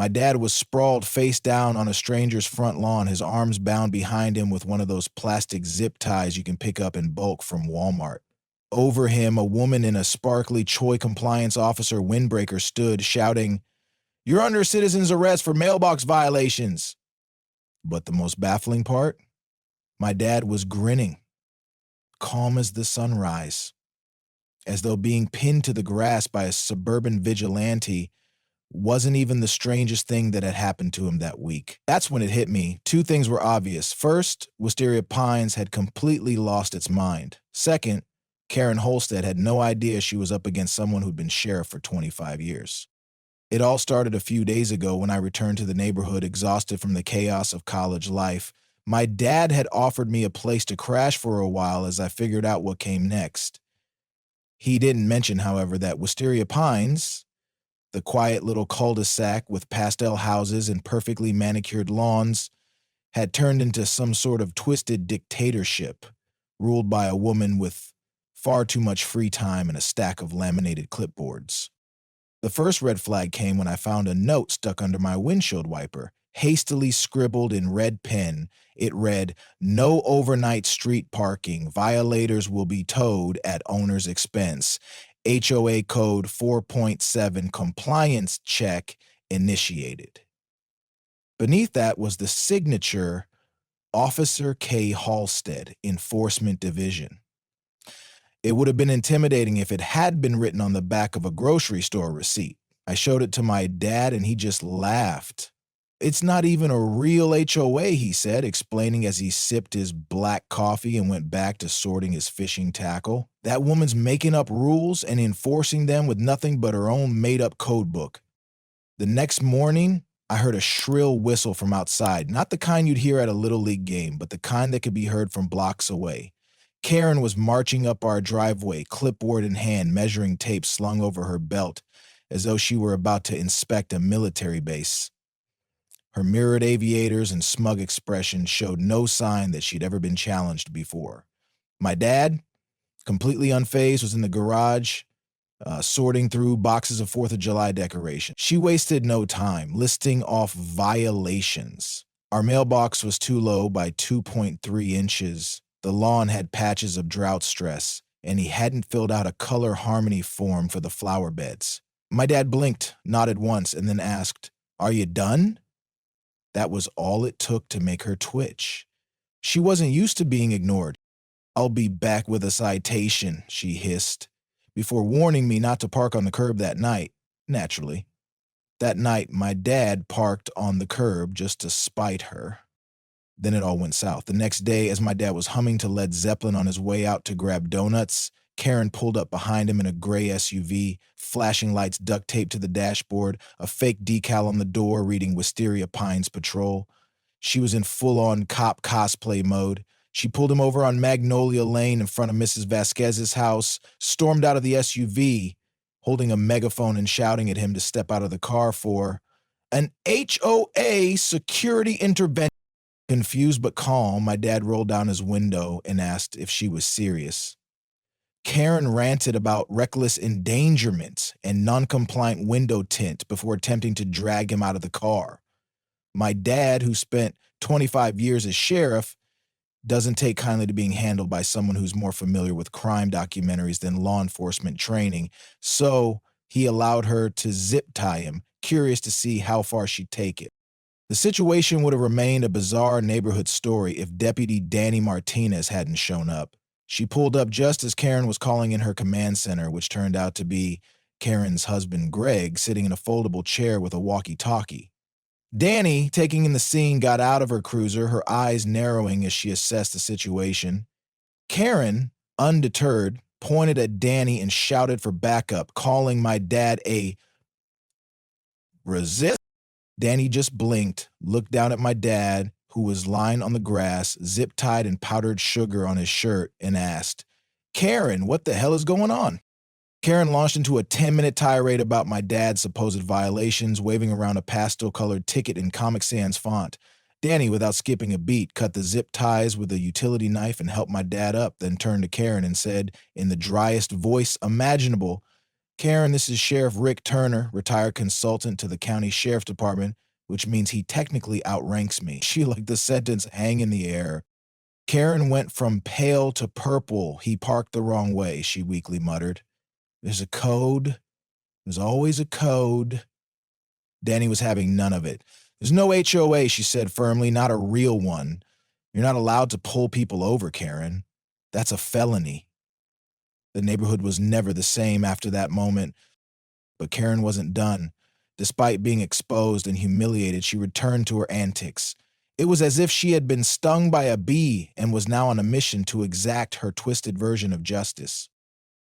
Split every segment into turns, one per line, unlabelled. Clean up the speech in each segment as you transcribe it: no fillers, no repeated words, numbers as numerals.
My dad was sprawled face down on a stranger's front lawn, his arms bound behind him with one of those plastic zip ties you can pick up in bulk from Walmart. Over him, a woman in a sparkly Choi compliance officer windbreaker stood, shouting, "You're under citizen's arrest for mailbox violations." But the most baffling part? My dad was grinning, calm as the sunrise, as though being pinned to the grass by a suburban vigilante wasn't even the strangest thing that had happened to him that week. That's when it hit me. Two things were obvious. First, Wisteria Pines had completely lost its mind. Second, Karen Holstead had no idea she was up against someone who'd been sheriff for 25 years. It all started a few days ago when I returned to the neighborhood exhausted from the chaos of college life. My dad had offered me a place to crash for a while as I figured out what came next. He didn't mention, however, that Wisteria Pines, the quiet little cul-de-sac with pastel houses and perfectly manicured lawns, had turned into some sort of twisted dictatorship, ruled by a woman with far too much free time and a stack of laminated clipboards. The first red flag came when I found a note stuck under my windshield wiper, hastily scribbled in red pen. It read, "No overnight street parking. Violators will be towed at owner's expense. HOA code 4.7 compliance check initiated." Beneath that was the signature, Officer K. Halstead, Enforcement Division. It would have been intimidating if it had been written on the back of a grocery store receipt. I showed it to my dad and he just laughed. "It's not even a real HOA," he said, explaining as he sipped his black coffee and went back to sorting his fishing tackle. "That woman's making up rules and enforcing them with nothing but her own made-up code book." The next morning, I heard a shrill whistle from outside, not the kind you'd hear at a Little League game, but the kind that could be heard from blocks away. Karen was marching up our driveway, clipboard in hand, measuring tape slung over her belt, as though she were about to inspect a military base. Her mirrored aviators and smug expression showed no sign that she'd ever been challenged before. My dad, completely unfazed, was in the garage, sorting through boxes of 4th of July decorations. She wasted no time, listing off violations. Our mailbox was too low by 2.3 inches. The lawn had patches of drought stress, and he hadn't filled out a color harmony form for the flower beds. My dad blinked, nodded once, and then asked, "Are you done?" That was all it took to make her twitch. She wasn't used to being ignored. "I'll be back with a citation," she hissed, before warning me not to park on the curb that night, naturally. That night, my dad parked on the curb just to spite her. Then it all went south. The next day, as my dad was humming to Led Zeppelin on his way out to grab donuts, Karen pulled up behind him in a gray SUV, flashing lights duct taped to the dashboard, a fake decal on the door reading Wisteria Pines Patrol. She was in full-on cop cosplay mode. She pulled him over on Magnolia Lane in front of Mrs. Vasquez's house, stormed out of the SUV, holding a megaphone and shouting at him to step out of the car for an HOA security intervention. Confused but calm, my dad rolled down his window and asked if she was serious. Karen ranted about reckless endangerment and non-compliant window tint before attempting to drag him out of the car. My dad, who spent 25 years as sheriff, doesn't take kindly to being handled by someone who's more familiar with crime documentaries than law enforcement training, so he allowed her to zip tie him, curious to see how far she'd take it. The situation would have remained a bizarre neighborhood story if Deputy Danny Martinez hadn't shown up. She pulled up just as Karen was calling in her command center, which turned out to be Karen's husband, Greg, sitting in a foldable chair with a walkie-talkie. Danny, taking in the scene, got out of her cruiser, her eyes narrowing as she assessed the situation. Karen, undeterred, pointed at Danny and shouted for backup, calling my dad a resist. Danny just blinked, looked down at my dad, who was lying on the grass, zip-tied in powdered sugar on his shirt, and asked, "Karen, what the hell is going on?" Karen launched into a 10-minute tirade about my dad's supposed violations, waving around a pastel-colored ticket in Comic Sans font. Danny, without skipping a beat, cut the zip ties with a utility knife and helped my dad up, then turned to Karen and said, in the driest voice imaginable, Karen, this is Sheriff Rick Turner, retired consultant to the county sheriff's department, which means he technically outranks me. She let the sentence hang in the air. Karen went from pale to purple. He parked the wrong way, she weakly muttered. There's a code. There's always a code. Danny was having none of it. There's no HOA, she said firmly, not a real one. You're not allowed to pull people over, Karen. That's a felony. The neighborhood was never the same after that moment, but Karen wasn't done. Despite being exposed and humiliated, she returned to her antics. It was as if she had been stung by a bee and was now on a mission to exact her twisted version of justice.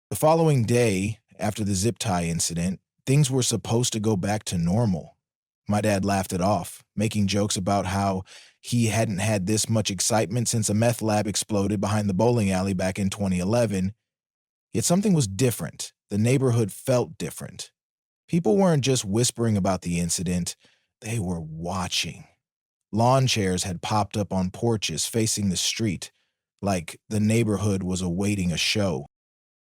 The following day, after the zip tie incident, things were supposed to go back to normal. My dad laughed it off, making jokes about how he hadn't had this much excitement since a meth lab exploded behind the bowling alley back in 2011. Yet something was different. The neighborhood felt different. People weren't just whispering about the incident, they were watching. Lawn chairs had popped up on porches facing the street, like the neighborhood was awaiting a show.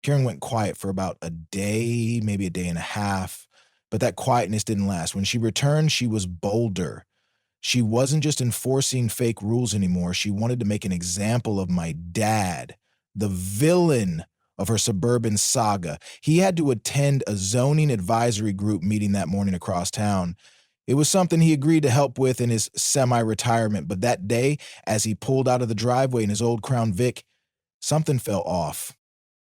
Karen went quiet for about a day, maybe a day and a half, but that quietness didn't last. When she returned, she was bolder. She wasn't just enforcing fake rules anymore. She wanted to make an example of my dad, the villain of her suburban saga. He had to attend a zoning advisory group meeting that morning across town. It was something he agreed to help with in his semi-retirement, but that day, as he pulled out of the driveway in his old Crown Vic, something fell off.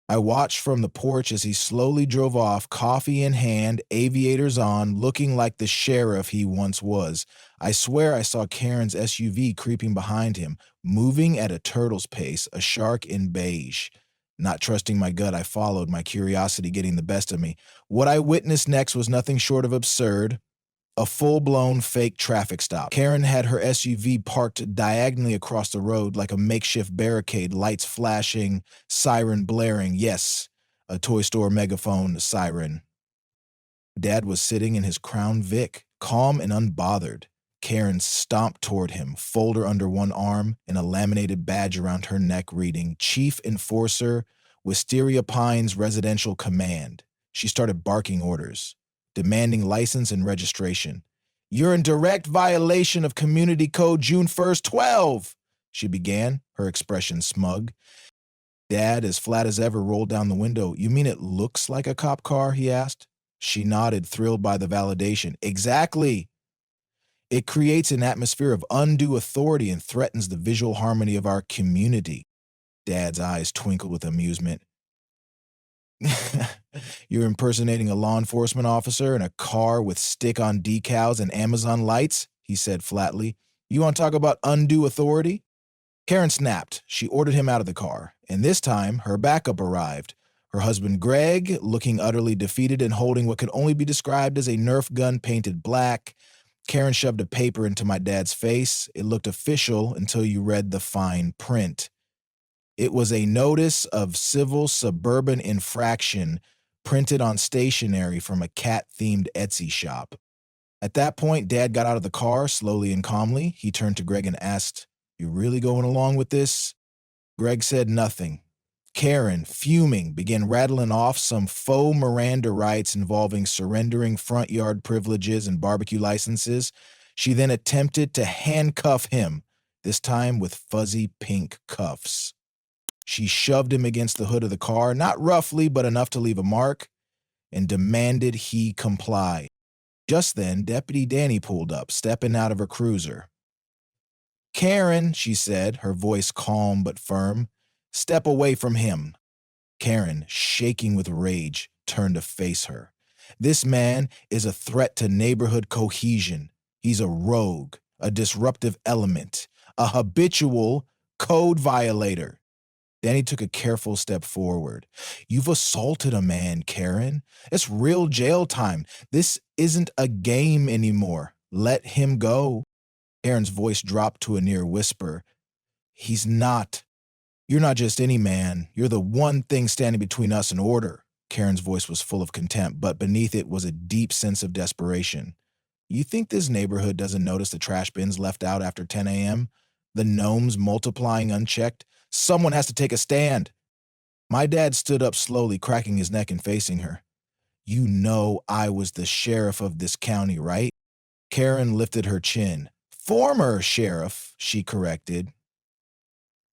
I watched from the porch as he slowly drove off, coffee in hand, aviators on, looking like the sheriff he once was. I swear I saw Karen's SUV creeping behind him, moving at a turtle's pace, a shark in beige. Not trusting my gut, I followed, my curiosity getting the best of me. What I witnessed next was nothing short of absurd. A full-blown fake traffic stop. Karen had her SUV parked diagonally across the road like a makeshift barricade, lights flashing, siren blaring. Yes, a toy store megaphone siren. Dad was sitting in his Crown Vic, calm and unbothered. Karen stomped toward him, folder under one arm and a laminated badge around her neck reading, Chief Enforcer, Wisteria Pines Residential Command. She started barking orders, demanding license and registration. You're in direct violation of Community Code June 1st, 12, she began, her expression smug. Dad, as flat as ever, rolled down the window. You mean it looks like a cop car, he asked. She nodded, thrilled by the validation. Exactly. It creates an atmosphere of undue authority and threatens the visual harmony of our community. Dad's eyes twinkled with amusement. You're impersonating a law enforcement officer in a car with stick-on decals and Amazon lights, he said flatly. You want to talk about undue authority? Karen snapped. She ordered him out of the car, and this time her backup arrived. Her husband Greg, looking utterly defeated and holding what could only be described as a Nerf gun painted black. Karen shoved a paper into my dad's face. It looked official until you read the fine print. It was a notice of civil suburban infraction printed on stationery from a cat-themed Etsy shop. At that point, Dad got out of the car, slowly and calmly. He turned to Greg and asked, You really going along with this? Greg said nothing. Karen, fuming, began rattling off some faux Miranda rights involving surrendering front yard privileges and barbecue licenses. She then attempted to handcuff him, this time with fuzzy pink cuffs. She shoved him against the hood of the car, not roughly, but enough to leave a mark, and demanded he comply. Just then, Deputy Danny pulled up, stepping out of her cruiser. Karen, she said, her voice calm but firm, step away from him. Karen, shaking with rage, turned to face her. This man is a threat to neighborhood cohesion. He's a rogue, a disruptive element, a habitual code violator. Danny took a careful step forward. You've assaulted a man, Karen. It's real jail time. This isn't a game anymore. Let him go. Karen's voice dropped to a near whisper. He's not. You're not just any man. You're the one thing standing between us and order. Karen's voice was full of contempt, but beneath it was a deep sense of desperation. You think this neighborhood doesn't notice the trash bins left out after 10 a.m.? The gnomes multiplying unchecked? Someone has to take a stand. My dad stood up slowly, cracking his neck and facing her. You know I was the sheriff of this county, right? Karen lifted her chin. Former sheriff, she corrected.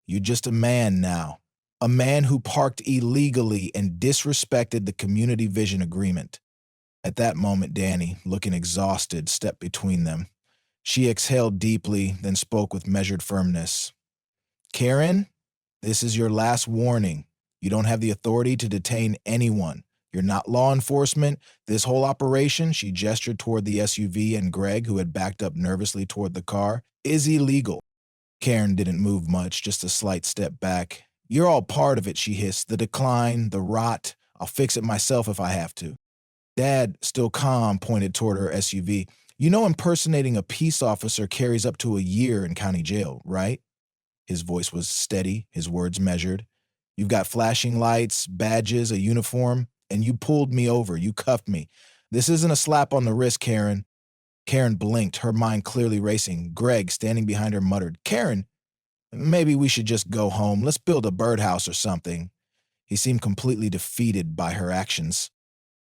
You're just a man now. A man who parked illegally and disrespected the community vision agreement. At that moment, Danny, looking exhausted, stepped between them. She exhaled deeply, then spoke with measured firmness. Karen, this is your last warning. You don't have the authority to detain anyone. You're not law enforcement. This whole operation, she gestured toward the SUV and Greg, who had backed up nervously toward the car, is illegal. Karen didn't move much, just a slight step back. You're all part of it, she hissed. The decline, the rot. I'll fix it myself if I have to. Dad, still calm, pointed toward her SUV. You know impersonating a peace officer carries up to a year in county jail, right? His voice was steady, his words measured. You've got flashing lights, badges, a uniform, and you pulled me over, you cuffed me. This isn't a slap on the wrist, Karen. Karen blinked, her mind clearly racing. Greg, standing behind her, muttered, Karen, maybe we should just go home. Let's build a birdhouse or something. He seemed completely defeated by her actions.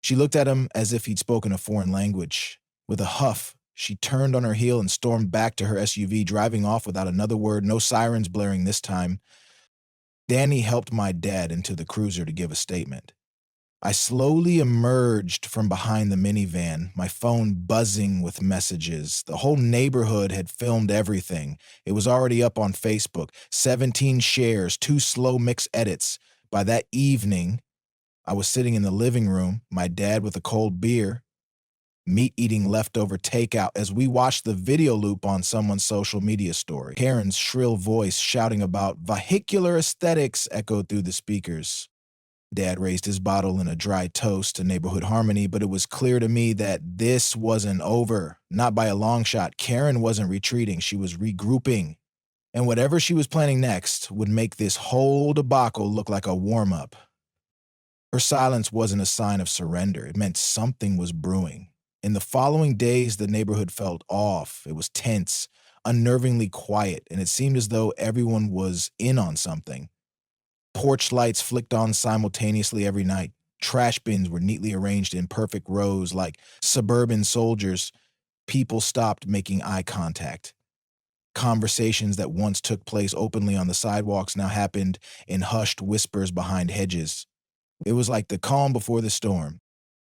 She looked at him as if he'd spoken a foreign language. With a huff, she turned on her heel and stormed back to her SUV, driving off without another word, no sirens blaring this time. Danny helped my dad into the cruiser to give a statement. I slowly emerged from behind the minivan, my phone buzzing with messages. The whole neighborhood had filmed everything. It was already up on Facebook. 17 shares, 2 slow mix edits. By that evening, I was sitting in the living room, my dad with a cold beer, meat-eating leftover takeout as we watched the video loop on someone's social media story. Karen's shrill voice shouting about vehicular aesthetics echoed through the speakers. Dad raised his bottle in a dry toast to neighborhood harmony, but it was clear to me that this wasn't over. Not by a long shot. Karen wasn't retreating. She was regrouping. And whatever she was planning next would make this whole debacle look like a warm-up. Her silence wasn't a sign of surrender. It meant something was brewing. In the following days, the neighborhood felt off. It was tense, unnervingly quiet, and it seemed as though everyone was in on something. Porch lights flicked on simultaneously every night. Trash bins were neatly arranged in perfect rows like suburban soldiers. People stopped making eye contact. Conversations that once took place openly on the sidewalks now happened in hushed whispers behind hedges. It was like the calm before the storm.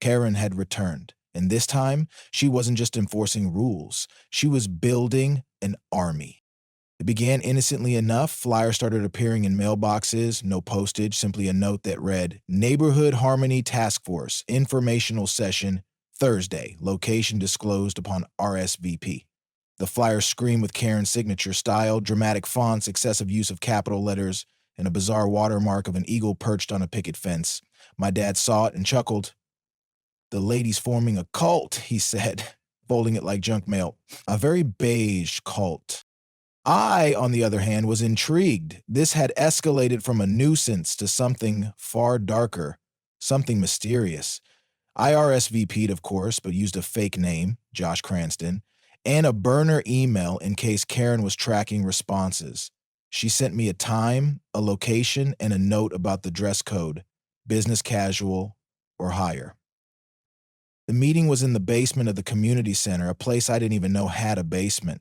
Karen had returned, and this time she wasn't just enforcing rules. She was building an army. It began innocently enough. Flyers started appearing in mailboxes, no postage, simply a note that read, Neighborhood Harmony Task Force, Informational Session, Thursday, location disclosed upon RSVP. The flyer screamed with Karen's signature style, dramatic fonts, excessive use of capital letters, and a bizarre watermark of an eagle perched on a picket fence. My dad saw it and chuckled. The lady's forming a cult, he said, folding it like junk mail. A very beige cult. I, on the other hand, was intrigued. This had escalated from a nuisance to something far darker, something mysterious. I RSVP'd, of course, but used a fake name, Josh Cranston, and a burner email in case Karen was tracking responses. She sent me a time, a location, and a note about the dress code, business casual or higher. The meeting was in the basement of the community center, a place I didn't even know had a basement.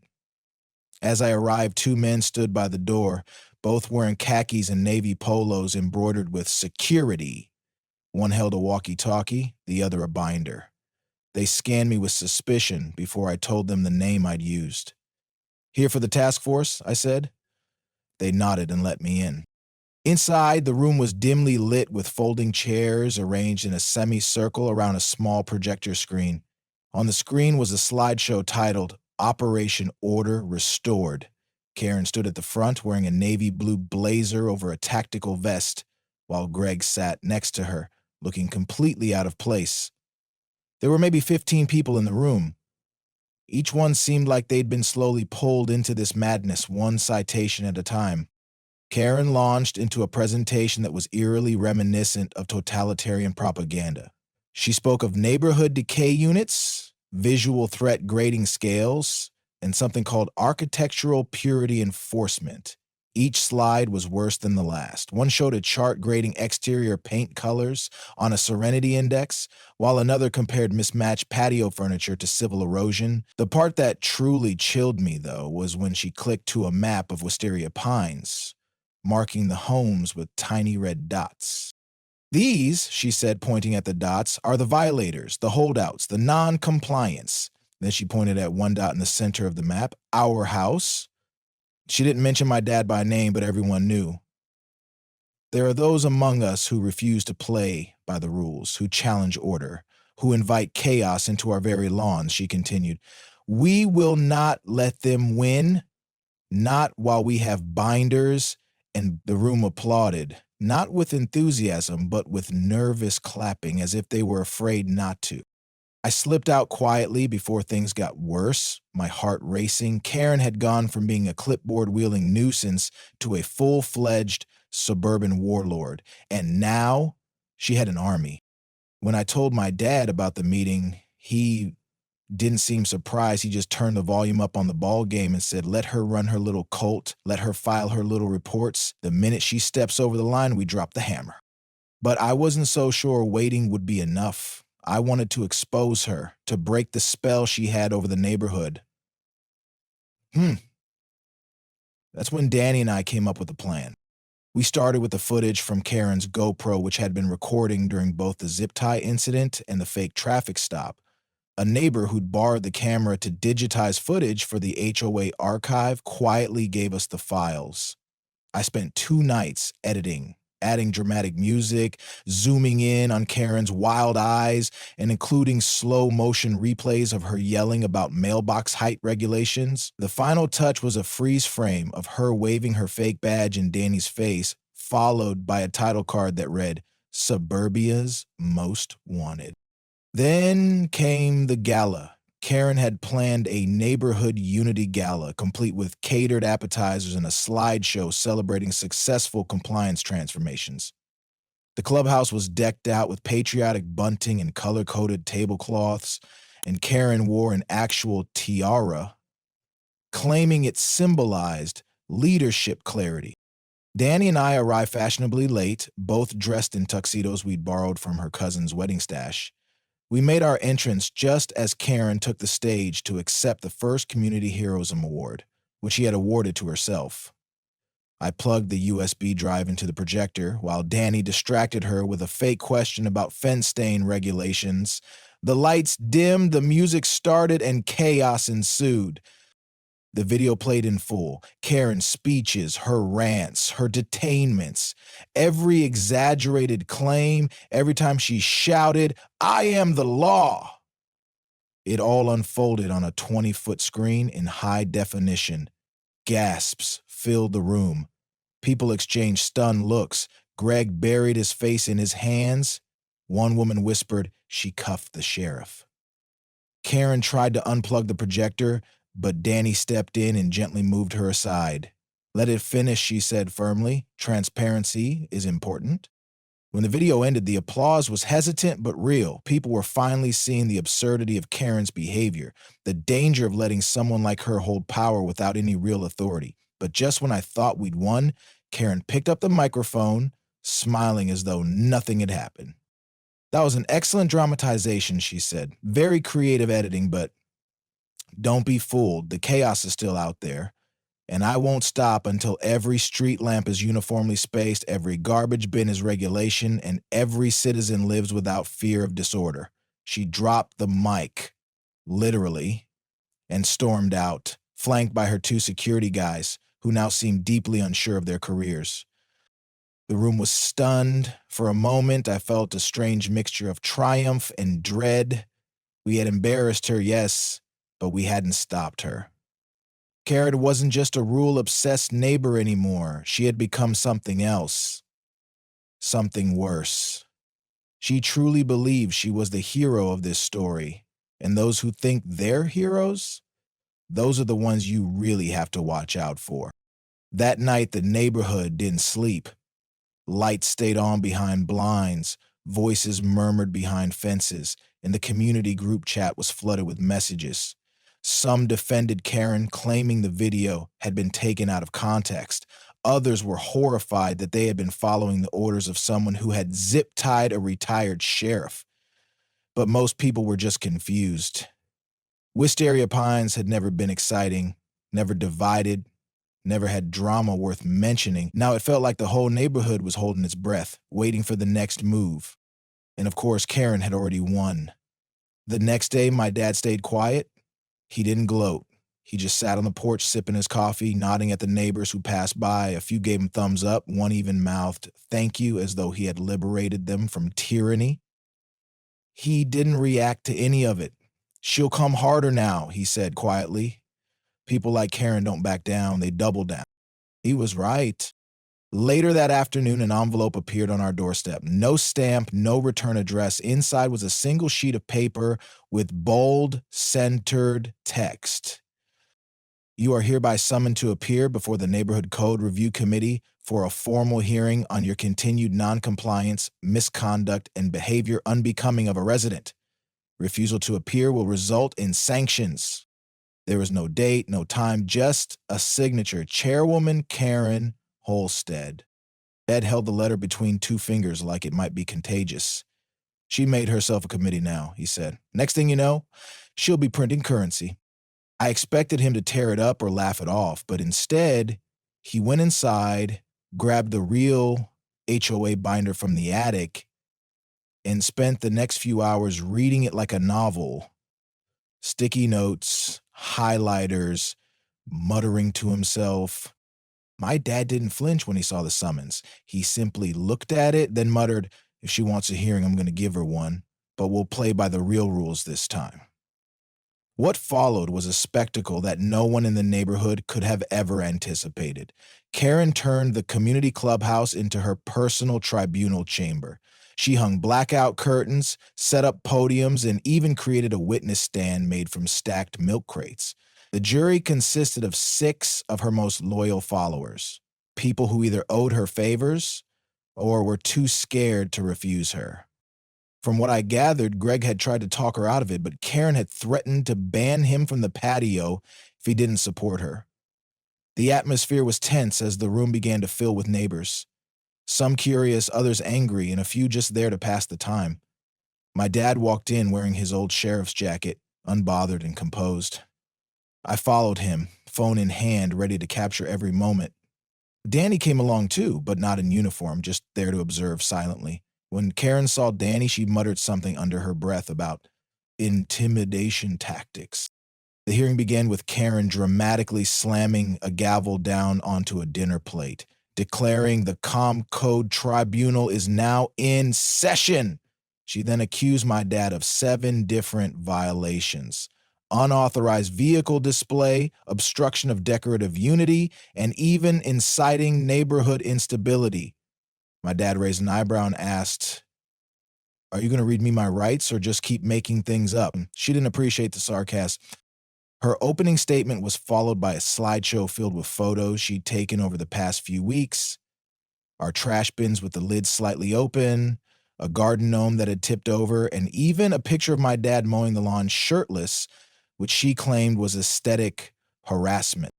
As I arrived, 2 men stood by the door, both wearing khakis and navy polos embroidered with security. One held a walkie-talkie, the other a binder. They scanned me with suspicion before I told them the name I'd used. Here for the task force, I said. They nodded and let me in. Inside, the room was dimly lit with folding chairs arranged in a semicircle around a small projector screen. On the screen was a slideshow titled Operation Order Restored. Karen stood at the front wearing a navy blue blazer over a tactical vest, while Greg sat next to her, looking completely out of place. There were maybe 15 people in the room. Each one seemed like they'd been slowly pulled into this madness, one citation at a time. Karen launched into a presentation that was eerily reminiscent of totalitarian propaganda. She spoke of neighborhood decay units, visual threat grading scales, and something called architectural purity enforcement. Each slide was worse than the last. One showed a chart grading exterior paint colors on a Serenity Index, while another compared mismatched patio furniture to civil erosion. The part that truly chilled me, though, was when she clicked to a map of Wisteria Pines, marking the homes with tiny red dots. These, she said, pointing at the dots, are the violators, the holdouts, the non-compliance. Then she pointed at one dot in the center of the map, our house. She didn't mention my dad by name, but everyone knew. There are those among us who refuse to play by the rules, who challenge order, who invite chaos into our very lawns, she continued. We will not let them win, not while we have binders, and the room applauded, not with enthusiasm, but with nervous clapping, as if they were afraid not to. I slipped out quietly before things got worse, my heart racing. Karen had gone from being a clipboard-wielding nuisance to a full-fledged suburban warlord, and now she had an army. When I told my dad about the meeting, he didn't seem surprised. He just turned the volume up on the ball game and said, let her run her little cult, let her file her little reports. The minute she steps over the line, we drop the hammer. But I wasn't so sure waiting would be enough. I wanted to expose her, to break the spell she had over the neighborhood. That's when Danny and I came up with a plan. We started with the footage from Karen's GoPro, which had been recording during both the zip tie incident and the fake traffic stop. A neighbor who'd borrowed the camera to digitize footage for the HOA archive quietly gave us the files. I spent 2 nights editing, adding dramatic music, zooming in on Karen's wild eyes, and including slow motion replays of her yelling about mailbox height regulations. The final touch was a freeze frame of her waving her fake badge in Danny's face, followed by a title card that read, Suburbia's Most Wanted. Then came the gala. Karen had planned a neighborhood unity gala, complete with catered appetizers and a slideshow celebrating successful compliance transformations. The clubhouse was decked out with patriotic bunting and color-coded tablecloths, and Karen wore an actual tiara, claiming it symbolized leadership clarity. Danny and I arrived fashionably late, both dressed in tuxedos we'd borrowed from her cousin's wedding stash. We made our entrance just as Karen took the stage to accept the first Community Heroism Award, which she had awarded to herself. I plugged the USB drive into the projector while Danny distracted her with a fake question about fence stain regulations. The lights dimmed, the music started, and chaos ensued. The video played in full. Karen's speeches, her rants, her detainments, every exaggerated claim, every time she shouted, I am the law. It all unfolded on a 20-foot screen in high definition. Gasps filled the room. People exchanged stunned looks. Greg buried his face in his hands. One woman whispered, she cuffed the sheriff. Karen tried to unplug the projector, but Danny stepped in and gently moved her aside. Let it finish, she said firmly. Transparency is important. When the video ended, the applause was hesitant but real. People were finally seeing the absurdity of Karen's behavior, the danger of letting someone like her hold power without any real authority. But just when I thought we'd won, Karen picked up the microphone, smiling as though nothing had happened. That was an excellent dramatization, she said. Very creative editing, but don't be fooled. The chaos is still out there. And I won't stop until every street lamp is uniformly spaced, every garbage bin is regulation, and every citizen lives without fear of disorder. She dropped the mic, literally, and stormed out, flanked by her 2 security guys, who now seemed deeply unsure of their careers. The room was stunned. For a moment, I felt a strange mixture of triumph and dread. We had embarrassed her, yes, but we hadn't stopped her. Karen wasn't just a rule-obsessed neighbor anymore. She had become something else. Something worse. She truly believed she was the hero of this story. And those who think they're heroes, those are the ones you really have to watch out for. That night, the neighborhood didn't sleep. Lights stayed on behind blinds, voices murmured behind fences, and the community group chat was flooded with messages. Some defended Karen, claiming the video had been taken out of context. Others were horrified that they had been following the orders of someone who had zip-tied a retired sheriff. But most people were just confused. Wisteria Pines had never been exciting, never divided, never had drama worth mentioning. Now it felt like the whole neighborhood was holding its breath, waiting for the next move. And of course, Karen had already won. The next day, my dad stayed quiet. He didn't gloat. He just sat on the porch sipping his coffee, nodding at the neighbors who passed by. A few gave him thumbs up, one even mouthed thank you as though he had liberated them from tyranny. He didn't react to any of it. "She'll come harder now," he said quietly. "People like Karen don't back down, they double down." He was right. Later that afternoon, an envelope appeared on our doorstep. No stamp, no return address. Inside was a single sheet of paper with bold, centered text. "You are hereby summoned to appear before the Neighborhood Code Review Committee for a formal hearing on your continued noncompliance, misconduct, and behavior unbecoming of a resident. Refusal to appear will result in sanctions." There was no date, no time, just a signature. Chairwoman Karen Holstead. Ed held the letter between two fingers like it might be contagious. "She made herself a committee now," he said. "Next thing you know, she'll be printing currency." I expected him to tear it up or laugh it off, but instead, he went inside, grabbed the real HOA binder from the attic, and spent the next few hours reading it like a novel. Sticky notes, highlighters, muttering to himself. My dad didn't flinch when he saw the summons. He simply looked at it, then muttered, "If she wants a hearing, I'm going to give her one, but we'll play by the real rules this time." What followed was a spectacle that no one in the neighborhood could have ever anticipated. Karen turned the community clubhouse into her personal tribunal chamber. She hung blackout curtains, set up podiums, and even created a witness stand made from stacked milk crates. The jury consisted of 6 of her most loyal followers, people who either owed her favors or were too scared to refuse her. From what I gathered, Greg had tried to talk her out of it, but Karen had threatened to ban him from the patio if he didn't support her. The atmosphere was tense as the room began to fill with neighbors. Some curious, others angry, and a few just there to pass the time. My dad walked in wearing his old sheriff's jacket, unbothered and composed. I followed him, phone in hand, ready to capture every moment. Danny came along too, but not in uniform, just there to observe silently. When Karen saw Danny, she muttered something under her breath about intimidation tactics. The hearing began with Karen dramatically slamming a gavel down onto a dinner plate, declaring the Com Code Tribunal is now in session. She then accused my dad of 7 different violations: unauthorized vehicle display, obstruction of decorative unity, and even inciting neighborhood instability. My dad raised an eyebrow and asked, "Are you going to read me my rights or just keep making things up?" She didn't appreciate the sarcasm. Her opening statement was followed by a slideshow filled with photos she'd taken over the past few weeks. Our trash bins with the lids slightly open, a garden gnome that had tipped over, and even a picture of my dad mowing the lawn shirtless, which she claimed was aesthetic harassment.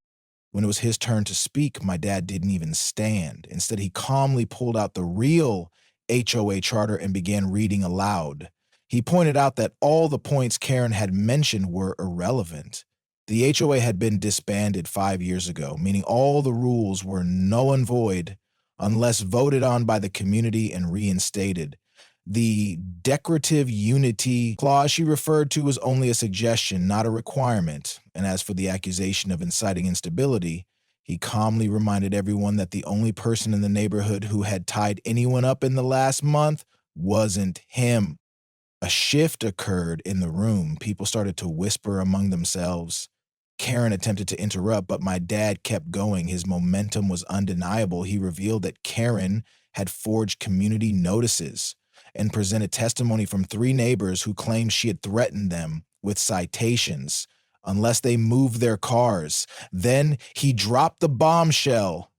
When it was his turn to speak, my dad didn't even stand. Instead, he calmly pulled out the real HOA charter and began reading aloud. He pointed out that all the points Karen had mentioned were irrelevant. The HOA had been disbanded 5 years ago, meaning all the rules were null and void unless voted on by the community and reinstated. The decorative unity clause she referred to was only a suggestion, not a requirement. And as for the accusation of inciting instability, he calmly reminded everyone that the only person in the neighborhood who had tied anyone up in the last month wasn't him. A shift occurred in the room. People started to whisper among themselves. Karen attempted to interrupt, but my dad kept going. His momentum was undeniable. He revealed that Karen had forged community notices and presented testimony from 3 neighbors who claimed she had threatened them with citations unless they moved their cars. Then he dropped the bombshell.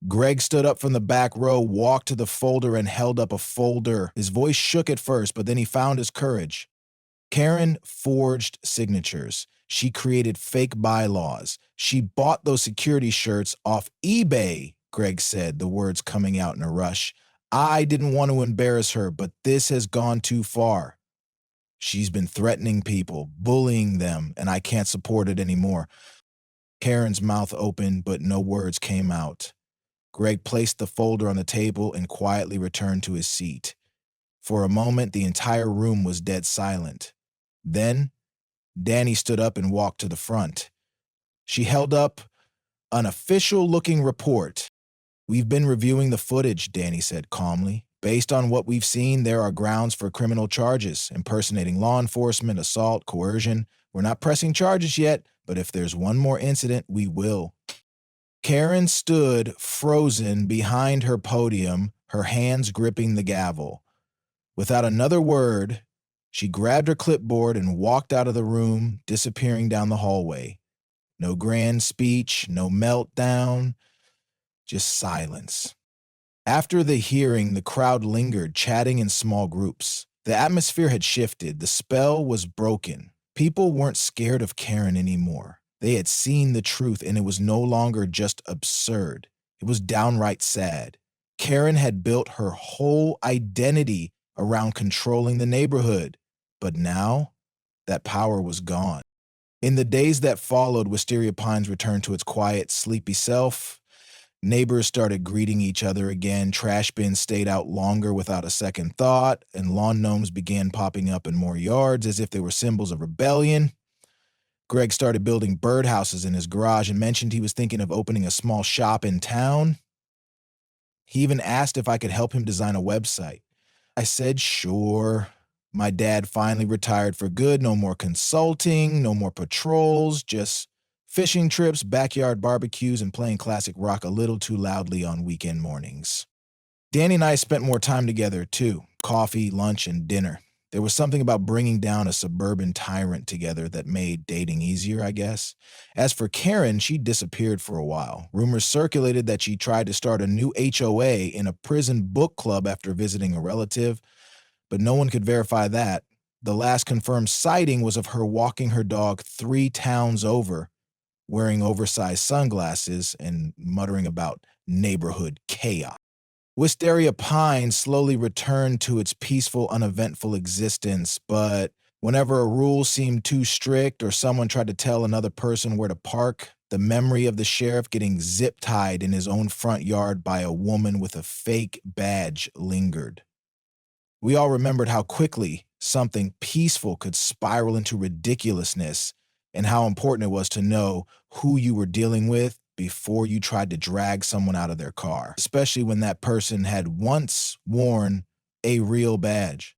Greg stood up from the back row, walked to the folder, and held up a folder. His voice shook at first, but then he found his courage. Karen forged signatures. She created fake bylaws. She bought those security shirts off eBay, Greg said, the words coming out in a rush. I didn't want to embarrass her, but this has gone too far. She's been threatening people, bullying them, and I can't support it anymore. Karen's mouth opened, but no words came out. Greg placed the folder on the table and quietly returned to his seat. For a moment, the entire room was dead silent. Then, Danny stood up and walked to the front. She held up an official-looking report. We've been reviewing the footage, Danny said calmly. Based on what we've seen, there are grounds for criminal charges, impersonating law enforcement, assault, coercion. We're not pressing charges yet, but if there's one more incident, we will. Karen stood frozen behind her podium, her hands gripping the gavel. Without another word, she grabbed her clipboard and walked out of the room, disappearing down the hallway. No grand speech, no meltdown, just silence. After the hearing, the crowd lingered, chatting in small groups. The atmosphere had shifted. The spell was broken. People weren't scared of Karen anymore. They had seen the truth, and it was no longer just absurd. It was downright sad. Karen had built her whole identity around controlling the neighborhood. But now, that power was gone. In the days that followed, Wisteria Pines returned to its quiet, sleepy self. Neighbors started greeting each other again, trash bins stayed out longer without a second thought, and lawn gnomes began popping up in more yards as if they were symbols of rebellion. Greg started building birdhouses in his garage and mentioned he was thinking of opening a small shop in town. He even asked if I could help him design a website. I said sure. My dad finally retired for good. No more consulting, no more patrols, just fishing trips, backyard barbecues, and playing classic rock a little too loudly on weekend mornings. Danny and I spent more time together, too. Coffee, lunch, and dinner. There was something about bringing down a suburban tyrant together that made dating easier, I guess. As for Karen, she disappeared for a while. Rumors circulated that she tried to start a new HOA in a prison book club after visiting a relative, but no one could verify that. The last confirmed sighting was of her walking her dog 3 towns over, wearing oversized sunglasses and muttering about neighborhood chaos. Wisteria Pines slowly returned to its peaceful, uneventful existence, but whenever a rule seemed too strict or someone tried to tell another person where to park, the memory of the sheriff getting zip-tied in his own front yard by a woman with a fake badge lingered. We all remembered how quickly something peaceful could spiral into ridiculousness, and how important it was to know who you were dealing with before you tried to drag someone out of their car, especially when that person had once worn a real badge.